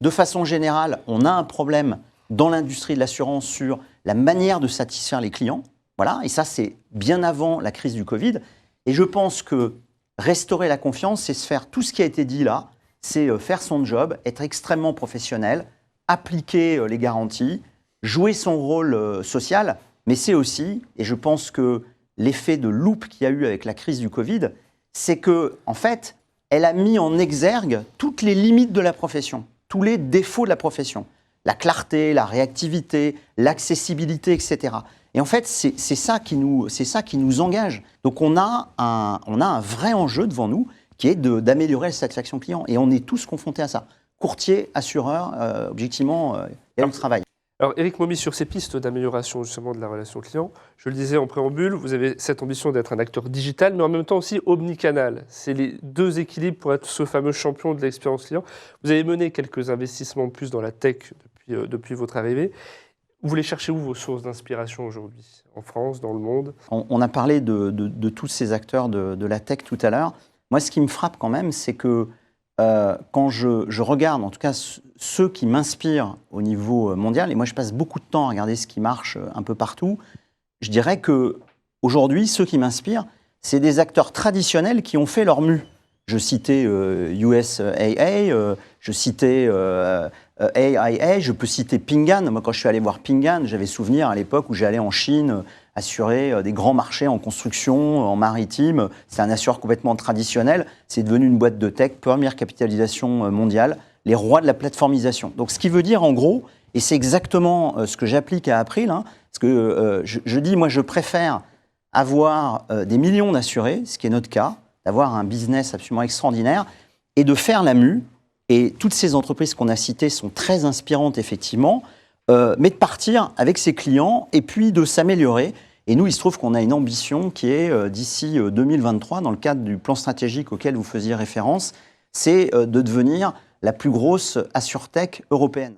De façon générale, on a un problème dans l'industrie de l'assurance sur la manière de satisfaire les clients. Voilà, et ça, c'est bien avant la crise du Covid. Et je pense que restaurer la confiance, c'est se faire tout ce qui a été dit là, c'est faire son job, être extrêmement professionnel, appliquer les garanties, jouer son rôle social, mais c'est aussi, et je pense que l'effet de loupe qu'il y a eu avec la crise du Covid, c'est que, en fait, elle a mis en exergue toutes les limites de la profession, tous les défauts de la profession. La clarté, la réactivité, l'accessibilité, etc. Et en fait, c'est ça qui nous engage. Donc on a un vrai enjeu devant nous qui est d'améliorer la satisfaction client. Et on est tous confrontés à ça. Courtier, assureur, objectivement, il y a du travail. Alors, Éric Mommy, sur ces pistes d'amélioration justement de la relation client, je le disais en préambule, vous avez cette ambition d'être un acteur digital, mais en même temps aussi omnicanal. C'est les deux équilibres pour être ce fameux champion de l'expérience client. Vous avez mené quelques investissements en plus dans la tech depuis votre arrivée. Vous voulez chercher où vos sources d'inspiration aujourd'hui? En France, dans le monde? On a parlé de tous ces acteurs de la tech tout à l'heure. Moi, ce qui me frappe quand même, c'est que quand je regarde, en tout cas, ceux qui m'inspirent au niveau mondial, et moi je passe beaucoup de temps à regarder ce qui marche un peu partout, je dirais qu'aujourd'hui, ceux qui m'inspirent, c'est des acteurs traditionnels qui ont fait leur mue. Je citais USAA, je citais AIA, je peux citer Ping An. Moi, quand je suis allé voir Ping An, j'avais souvenir à l'époque où j'allais en Chine assurer des grands marchés en construction, en maritime. C'est un assureur complètement traditionnel. C'est devenu une boîte de tech, première capitalisation mondiale, les rois de la plateformisation. Donc, ce qui veut dire, en gros, et c'est exactement ce que j'applique à April, hein, parce que je dis, moi, je préfère avoir des millions d'assurés, ce qui est notre cas, d'avoir un business absolument extraordinaire et de faire la mue. Et toutes ces entreprises qu'on a citées sont très inspirantes, effectivement, mais de partir avec ses clients et puis de s'améliorer. Et nous, il se trouve qu'on a une ambition qui est, d'ici 2023, dans le cadre du plan stratégique auquel vous faisiez référence, c'est de devenir la plus grosse assurtech européenne.